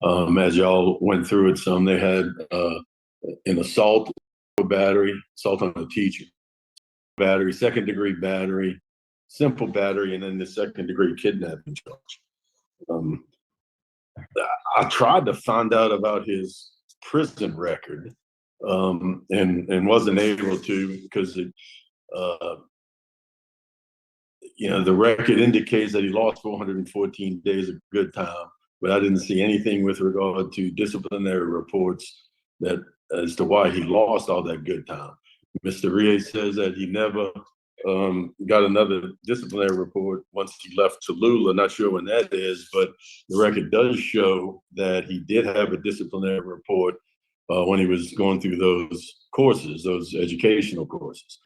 As y'all went through it some, they had an assault battery, assault on a teacher, battery, second-degree battery, simple battery, and then the second-degree kidnapping charge. I tried to find out about his prison record, and wasn't able to because it, the record indicates that he lost 414 days of good time, but I didn't see anything with regard to disciplinary reports that as to why he lost all that good time. Mr. Rios says that he never got another disciplinary report once he left Tallulah. Not sure when that is, but the record does show that he did have a disciplinary report when he was going through those courses, those educational courses.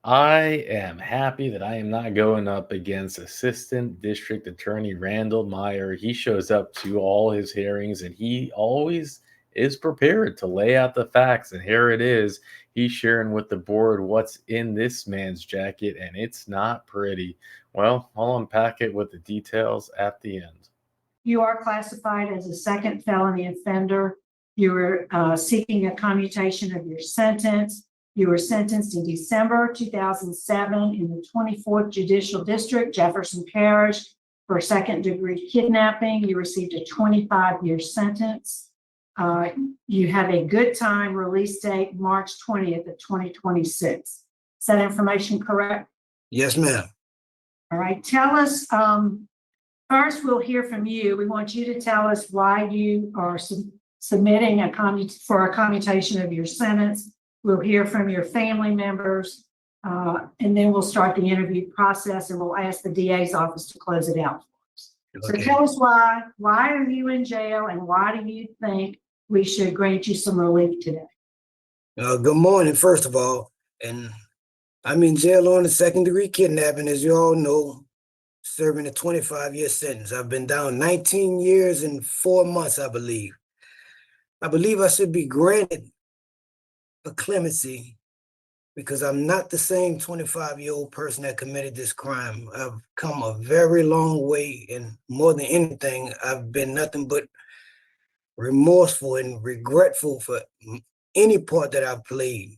I am happy that I am not going up against Assistant District Attorney Randall Meyer. He shows up to all his hearings and he always is prepared to lay out the facts. And here it is. He's sharing with the board what's in this man's jacket, and it's not pretty. Well, I'll unpack it with the details at the end. You are classified as a second felony offender. You were seeking a commutation of your sentence. You were sentenced in December 2007 in the 24th Judicial District, Jefferson Parish, for second-degree kidnapping. You received a 25-year sentence. You have a good time release date, March 20th of 2026. Is that information correct? Yes, ma'am. All right. Tell us, first we'll hear from you. We want you to tell us why you are submitting for a commutation of your sentence. We'll hear from your family members, and then we'll start the interview process, and we'll ask the DA's office to close it out for us. Okay. So tell us why are you in jail, and why do you think we should grant you some relief today? Good morning, first of all. And I'm in jail on a second-degree kidnapping, as you all know, serving a 25-year sentence. I've been down 19 years and 4 months, I believe. I believe I should be granted a clemency because I'm not the same 25-year-old person that committed this crime. I've come a very long way, and more than anything, I've been nothing but remorseful and regretful for any part that I've played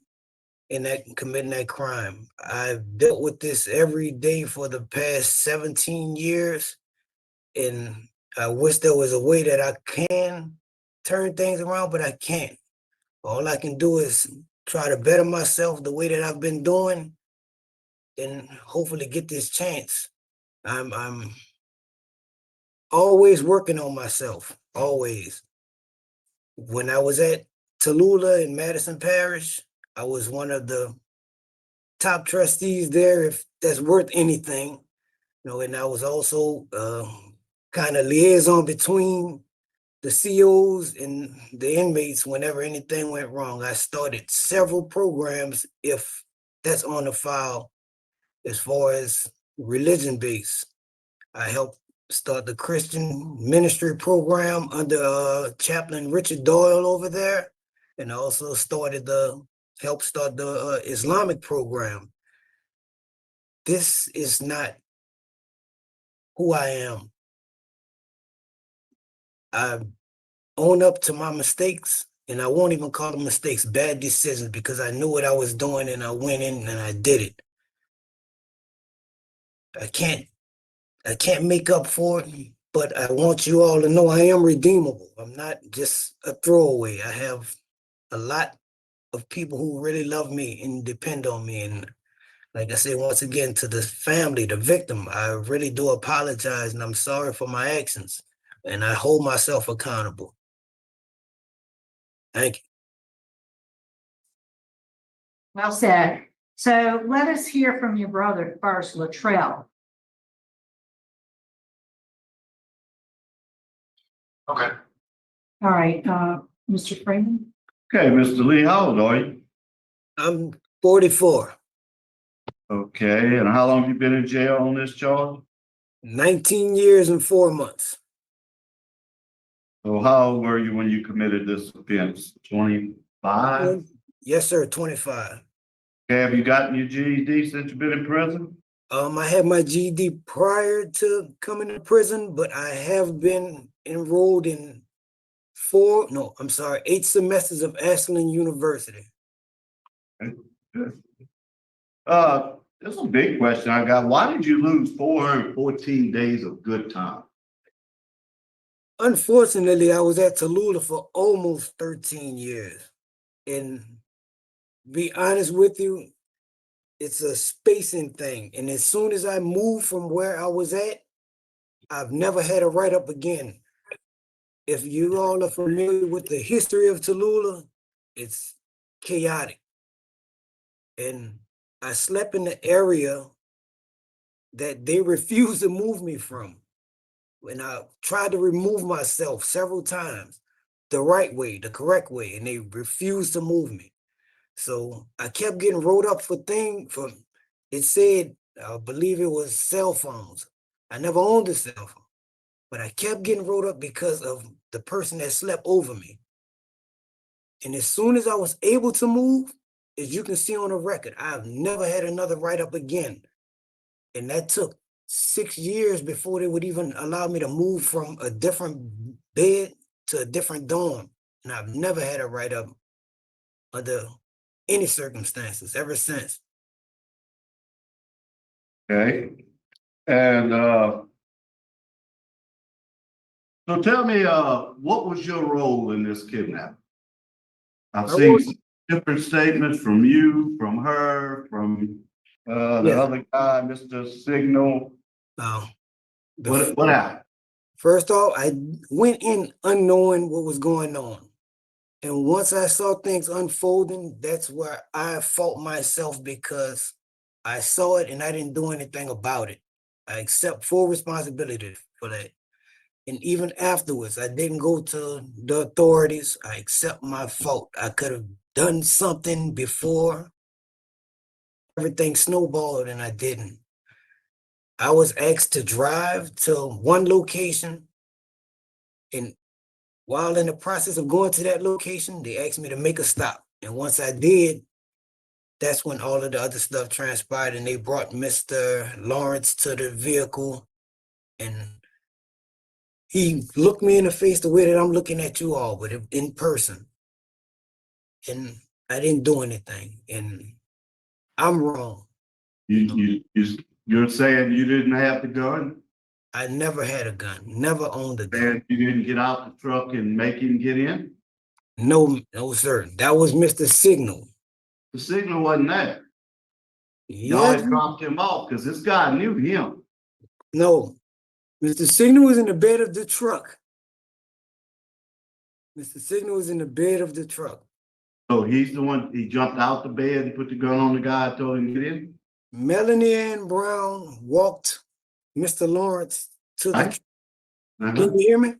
in that committing that crime. I've dealt with this every day for the past 17 years, and I wish there was a way that I can turn things around, but I can't. All I can do is try to better myself the way that I've been doing and hopefully get this chance. I'm always working on myself, always. When I was at Tallulah in Madison Parish, I was one of the top trustees there, if that's worth anything. And I was also kind of liaison between the COs and the inmates whenever anything went wrong. I started several programs, if that's on the file, as far as religion-based. I helped start the Christian ministry program under Chaplain Richard Doyle over there, and I also helped start the Islamic program. This is not who I am. I own up to my mistakes, and I won't even call them mistakes, bad decisions, because I knew what I was doing and I went in and I did it. I can't make up for it, but I want you all to know I am redeemable. I'm not just a throwaway. I have a lot of people who really love me and depend on me. And like I said, once again, to the family, the victim, I really do apologize, and I'm sorry for my actions. And I hold myself accountable. Thank you. Well said. So let us hear from your brother first, Latrell. Okay. All right, Mr. Freeman. Okay, Mr. Lee, how old are you? I'm 44. Okay, and how long have you been in jail on this charge? 19 years and 4 months. So how old were you when you committed this offense? 25? Yes, sir, 25. Okay, have you gotten your GED since you've been in prison? I had my GED prior to coming to prison, but I have been enrolled in 8 semesters of Ashland University. There's a big question I got. Why did you lose 414 days of good time? Unfortunately, I was at Tallulah for almost 13 years. And be honest with you, it's a spacing thing. And as soon as I moved from where I was at, I've never had a write-up again. If you all are familiar with the history of Tallulah, it's chaotic. And I slept in the area that they refused to move me from. When I tried to remove myself several times, the right way, the correct way, and they refused to move me. So I kept getting wrote up for it said, I believe it was cell phones. I never owned a cell phone, but I kept getting wrote up because of the person that slept over me. And as soon as I was able to move, as you can see on the record, I've never had another write-up again. And that took 6 years before they would even allow me to move from a different bed to a different dorm. And I've never had a write-up under any circumstances ever since. Okay. And so tell me, what was your role in this kidnapping? I've seen some different statements from you, from her, from the other guy, Mr. Signal. What happened? First off, I went in unknowing what was going on. And once I saw things unfolding, that's where I fault myself, because I saw it and I didn't do anything about it. I accept full responsibility for that. And even afterwards, I didn't go to the authorities. I accept my fault. I could have done something before everything snowballed, and I didn't. I was asked to drive to one location, and while in the process of going to that location, they asked me to make a stop. And once I did, that's when all of the other stuff transpired, and they brought Mr. Lawrence to the vehicle, and he looked me in the face the way that I'm looking at you all, but in person. And I didn't do anything, and I'm wrong. You're saying you didn't have the gun? I never had a gun, never owned a gun. And you didn't get out the truck and make him get in? No, sir. That was Mr. Signal. The signal wasn't there. Y'all Yeah, had dropped him off because this guy knew him. no. Mr. Signal was in the bed of the truck. Mr. Signal was in the bed of the truck. So he's the one, he jumped out the bed and put the gun on the guy and told him to get in? Melanie Ann Brown walked Mr. Lawrence to the truck. Can you hear me?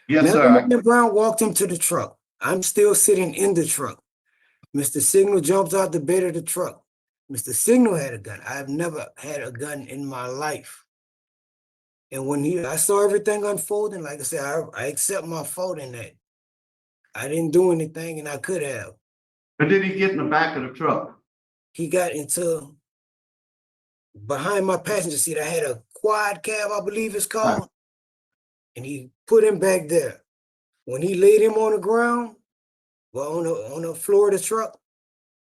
Yes, Melanie sir. Ann Brown walked him to the truck. I'm still sitting in the truck. Mr. Signal jumps out the bed of the truck. Mr. Signal had a gun. I've never had a gun in my life. And when I saw everything unfolding, like I said, I accept my fault in that. I didn't do anything, and I could have. But did he get in the back of the truck? He got into behind my passenger seat. I had a quad cab, I believe it's called. Right. And he put him back there. When he laid him on the ground, well, on the floor of the truck,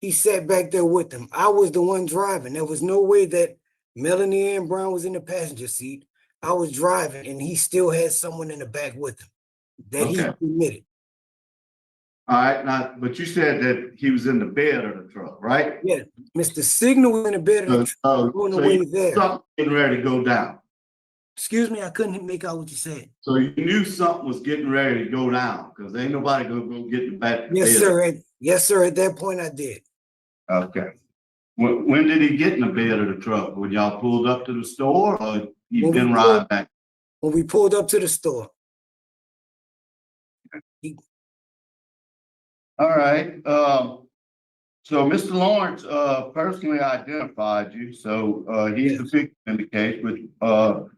he sat back there with him. I was the one driving. There was no way that Melanie Ann Brown was in the passenger seat. I was driving, and he still had someone in the back with him that he admitted. All right, now, but you said that he was in the bed of the truck, right? Yeah, Mr. Signal was in the bed of the truck on the way there. Something getting ready to go down. Excuse me, I couldn't make out what you said. So you knew something was getting ready to go down because ain't nobody gonna go get in the back of the Yes, bed. sir. Yes, sir. At that point, I did. Okay. When did he get in the bed of the truck? When y'all pulled up to the store, or you been riding back? When we pulled up to the store. All right. So Mr. Lawrence personally identified you. So he's the victim in the case, but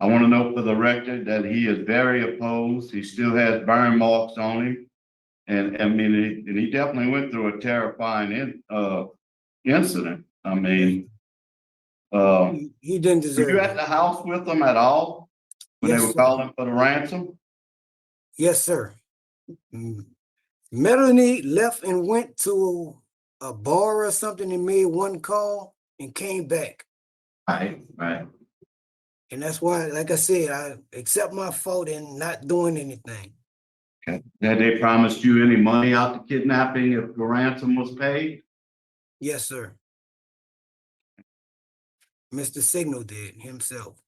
I want to note for the record that he is very opposed. He still has burn marks on him. And I mean, he definitely went through a terrifying incident. I mean, he didn't deserve were you at the house with them at all when they were calling for the ransom? Yes, sir. Melanie left and went to a bar or something and made one call and came back. Right, right. And that's why, like I said, I accept my fault in not doing anything. Okay. Had they promised you any money out the kidnapping if the ransom was paid? Yes, sir. Mr. Signal did himself.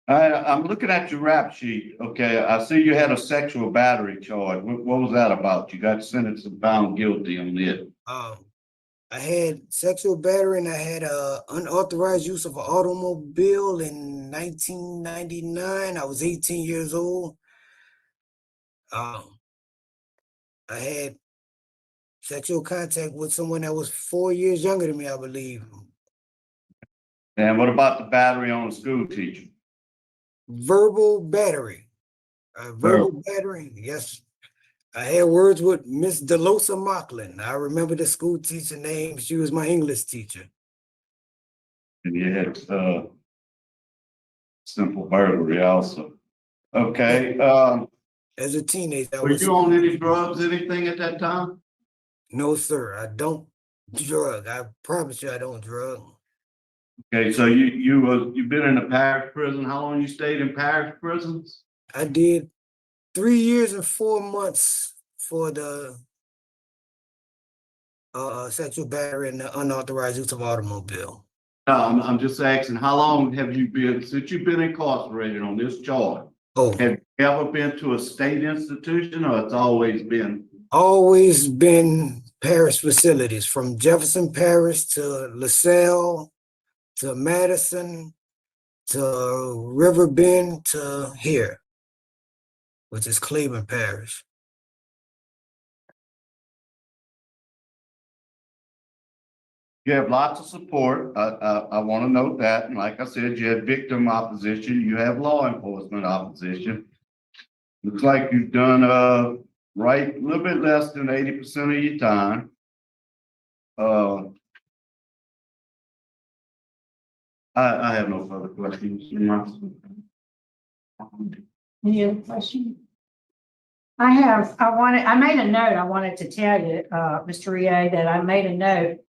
I'm looking at your rap sheet. Okay, I see you had a sexual battery charge. What was that about? You got sentenced and found guilty on it. I had sexual battery and I had unauthorized use of an automobile in 1999. I was 18 years old. I had sexual contact with someone that was 4 years younger than me, I believe. And what about the battery on a school teacher? Verbal battery. Verbal battery, yes. I had words with Miss Delosa Mocklin. I remember the school teacher name. She was my English teacher. And you had simple burglary also. Okay. As a teenager, I Were was. you on any drugs, anything at that time? No, sir. I don't drug. I promise you, I don't drug. Okay, so you've been in a parish prison. How long you stayed in parish prisons? I did 3 years and 4 months for the sexual battery and the unauthorized use of automobile. No, I'm just asking, how long have you been, since you've been incarcerated on this charge? Oh, Have you ever been to a state institution or it's always been? always been parish facilities, from Jefferson Parish to LaSalle to Madison to Riverbend to here, which is Cleveland Parish. You have lots of support. I want to note that. And like I said, you have victim opposition, you have law enforcement opposition. Looks like you've done right a little bit less than 80% of your time. I have no further questions. Any other questions? I made a note. I wanted to tell you, Mr. EA, that I made a note.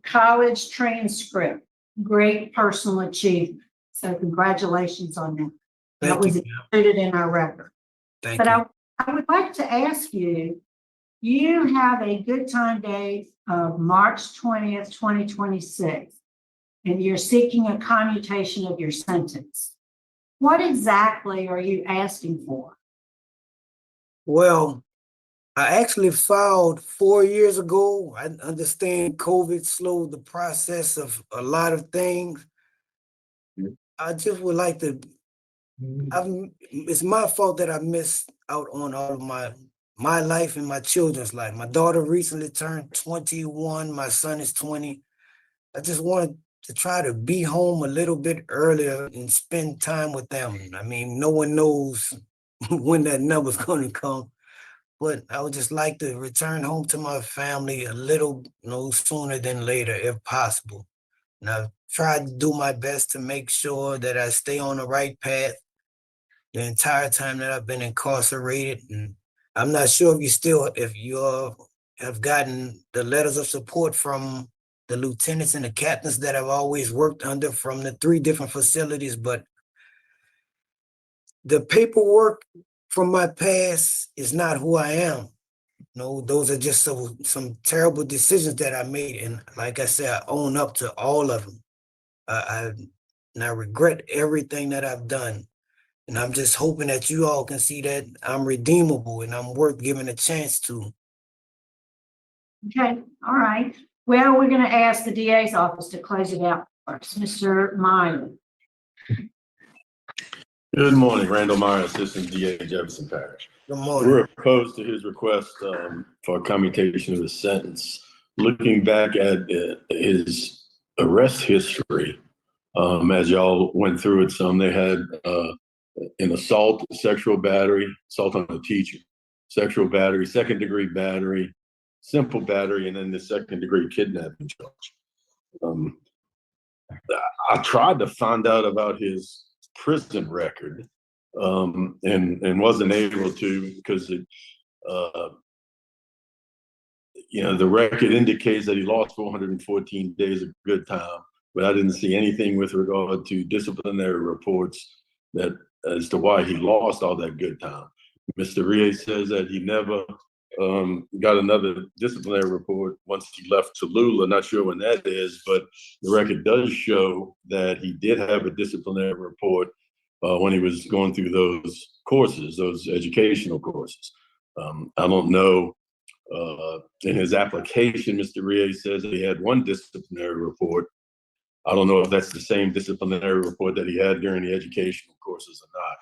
College transcript, great personal achievement. So congratulations on that. That was included in our record. Thank you. I would like to ask you, you have a good time date of March 20th, 2026, and you're seeking a commutation of your sentence. What exactly are you asking for? Well, I actually filed 4 years ago. I understand COVID slowed the process of a lot of things. I just would like to, it's my fault that I missed out on all of my life and my children's life. My daughter recently turned 21. My son is 20. I just wanted to try to be home a little bit earlier and spend time with them. I mean, no one knows when that number's going to come. But I would just like to return home to my family a little sooner than later, if possible. And I've tried to do my best to make sure that I stay on the right path the entire time that I've been incarcerated. And I'm not sure if you have gotten the letters of support from the lieutenants and the captains that I've always worked under from the 3 different facilities, but the paperwork from my past is not who I am. No, those are just some terrible decisions that I made. And like I said, I own up to all of them. I regret everything that I've done. And I'm just hoping that you all can see that I'm redeemable and I'm worth giving a chance to. Okay, all right. Well, we're going to ask the DA's office to close it out first. Mr. Meyer. Good morning, Randall Meyer, Assistant DA, Jefferson Parish. Good morning. We're opposed to his request for commutation of his sentence. Looking back at his arrest history, as y'all went through it some, they had an assault, sexual battery, assault on a teacher, sexual battery, second-degree battery, simple battery, and then the second-degree kidnapping charge. I tried to find out about his prison record, and wasn't able to because it, the record indicates that he lost 414 days of good time, but I didn't see anything with regard to disciplinary reports that as to why he lost all that good time. Mr. Rios says that he never got another disciplinary report once he left Tallulah. Not sure when that is, but the record does show that he did have a disciplinary report when he was going through those courses, those educational courses. I don't know. In his application, Mr. Rios says that he had one disciplinary report. I don't know if that's the same disciplinary report that he had during the educational courses or not.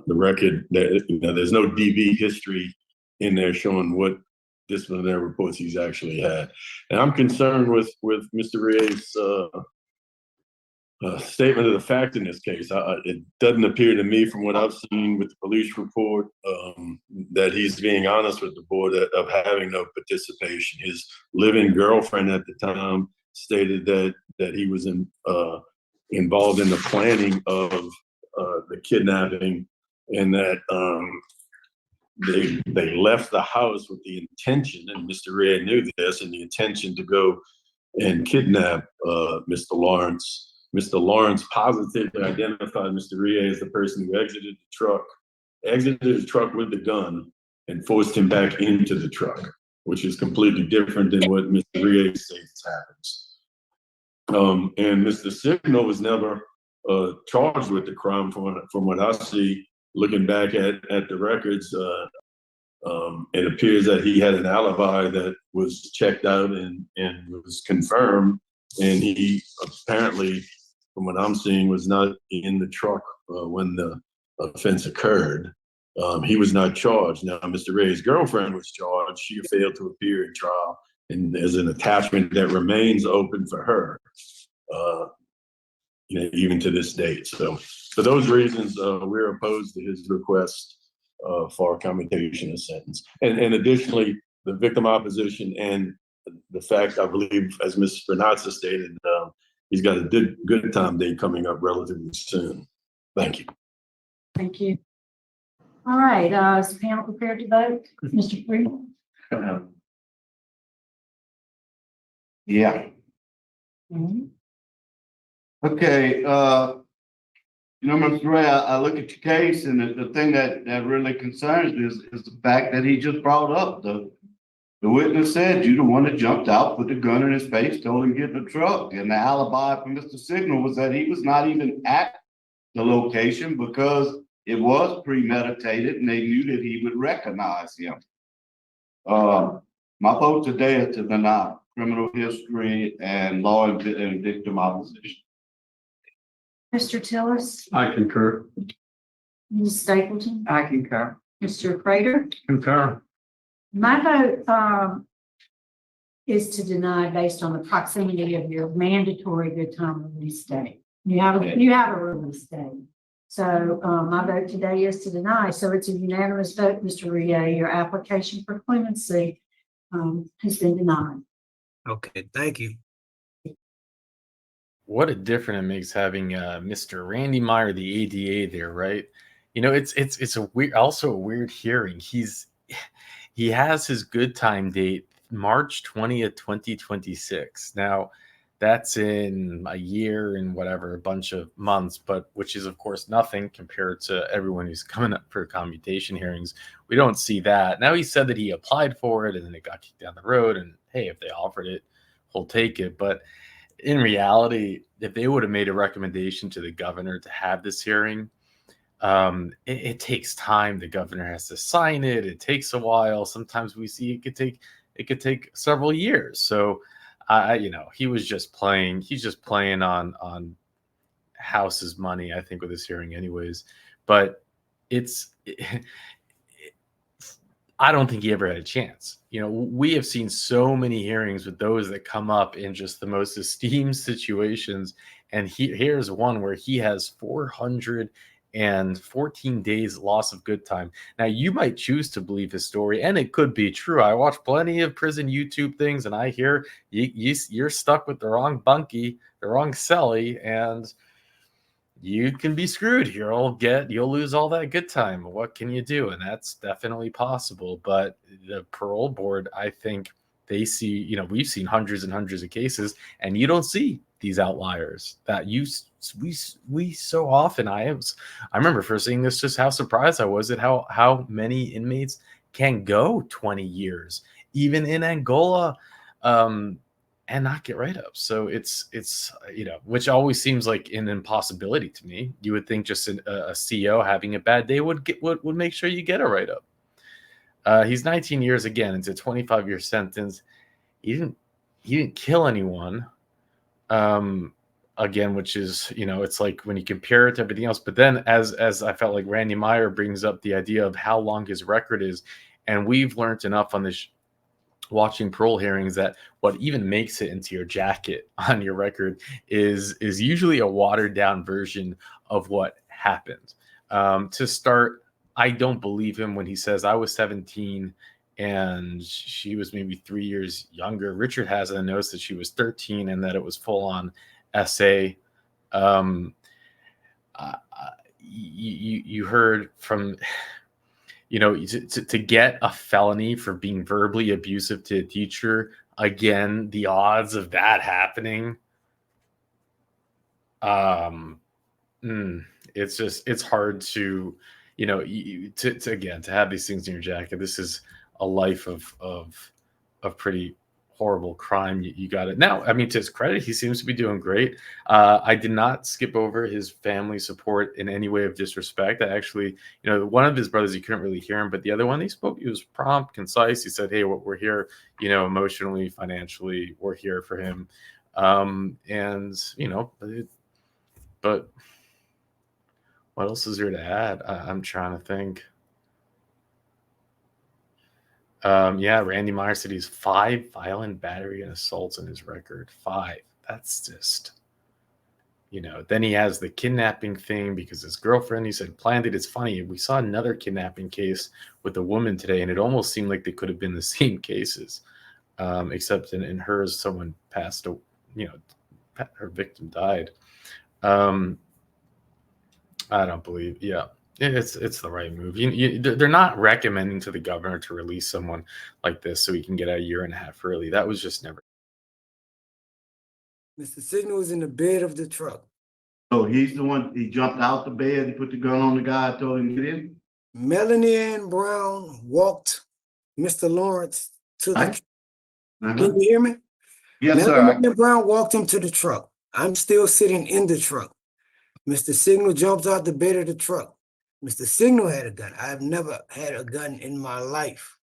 The record, there's no DB history in there showing what disciplinary reports he's actually had. And I'm concerned with Mr. Rios' statement of the fact in this case. It doesn't appear to me from what I've seen with the police report that he's being honest with the board of having no participation. His living girlfriend at the time stated that he was involved in the planning of the kidnapping, and that they left the house with the intention, and Mr. Ray knew this, and the intention to go and kidnap Mr. Lawrence. Mr. Lawrence positively identified Mr. Ray as the person who exited the truck with the gun and forced him back into the truck, which is completely different than what Mr. Ray says happens. And Mr. Signal was never charged with the crime from what I see. Looking back at the records, it appears that he had an alibi that was checked out and was confirmed, and he apparently, from what I'm seeing, was not in the truck when the offense occurred. He was not charged. Now, Mr. Ray's girlfriend was charged. She failed to appear in trial, and there's an attachment that remains open for her, even to this date. So, for those reasons, we're opposed to his request for commutation of sentence. And additionally, the victim opposition and the fact, I believe, as Ms. Renatza stated, he's got a good time date coming up relatively soon. Thank you. Thank you. All right, is the panel prepared to vote? Mr. Freeman? Yeah. Mhm. Okay, Mr. Ray, I look at your case, and the thing that really concerns me is the fact that he just brought up. The witness said you're the one that jumped out, put the gun in his face, told him to get in the truck. And the alibi from Mr. Signal was that he was not even at the location because it was premeditated and they knew that he would recognize him. My vote today is to deny criminal history and law and victim opposition. Mr. Tillis? I concur. Ms. Stapleton? I concur. Mr. Prater? Concur. My vote is to deny based on the proximity of your mandatory good time release date. You have a release date. So my vote today is to deny. So it's a unanimous vote, Mr. Rie. Your application for clemency has been denied. Okay, thank you. What a difference it makes having Mr. Randy Meyer, the ADA, there, right? It's a weird, also a weird hearing. He has his good time date March 20th, 2026. Now, that's in a year and whatever, a bunch of months, but which is, of course, nothing compared to everyone who's coming up for commutation hearings. We don't see that. Now, he said that he applied for it and then it got kicked down the road. And hey, if they offered it, he'll take it. But in reality, if they would have made a recommendation to the governor to have this hearing, it takes time. The governor has to sign it. It takes a while. Sometimes we see it could take several years. So, he was just playing. He's just playing on House's money, I think, with this hearing, anyways. But I don't think he ever had a chance. We have seen so many hearings with those that come up in just the most esteemed situations. And here's one where he has 414 days loss of good time. Now, you might choose to believe his story, and it could be true. I watch plenty of prison YouTube things, and I hear you're stuck with the wrong bunkie, the wrong cellie, and you can be screwed. You'll lose all that good time. What can you do? And that's definitely possible. But the parole board, I think they see, you know, we've seen hundreds and hundreds of cases, and you don't see these outliers that we so often. I remember first seeing this, just how surprised I was at how many inmates can go 20 years, even in Angola. And not get write-ups. So it's you know, which always seems like an impossibility to me. You would think just a CEO having a bad day would make sure you get a write-up. He's 19 years again. It's a 25-year sentence. He didn't kill anyone. Again, which is, you know, it's like when you compare it to everything else. But then as I felt like Randy Meyer brings up the idea of how long his record is, and we've learned enough on this watching parole hearings that what even makes it into your jacket on your record is usually a watered down version of what happened. To start, I don't believe him when he says I was 17 and she was maybe 3 years younger. Richard has a note that she was 13 and that it was full on SA. You heard from, you know, to get a felony for being verbally abusive to a teacher, again, the odds of that happening, it's hard to, you know, to have these things in your jacket. This is a life of pretty horrible crime. You got it. Now, I mean, to his credit, he seems to be doing great. I did not skip over his family support in any way of disrespect. I actually, you know, one of his brothers, you couldn't really hear him, but the other one, he was prompt, concise. He said, hey, we're here, you know, emotionally, financially, we're here for him. And, you know, but what else is there to add? I'm trying to think. Yeah, Randy Meyer said he's 5 violent battery and assaults in his record. 5. That's just, you know, then he has the kidnapping thing because his girlfriend, he said, planned it. It's funny. We saw another kidnapping case with a woman today, and it almost seemed like they could have been the same cases, except in hers, someone passed, you know, her victim died. I don't believe, yeah. It's the right move. They're not recommending to the governor to release someone like this so he can get a 1.5 years early. That was just never. Mr. Signal was in the bed of the truck. So he's the one, he jumped out the bed, he put the gun on the guy, told him to get in? Melanie Ann Brown walked Mr. Lawrence to the Right. Can you hear me? Yes, Melanie sir. Ann Brown walked him to the truck. I'm still sitting in the truck. Mr. Signal jumps out the bed of the truck. Mr. Signal had a gun. I've never had a gun in my life.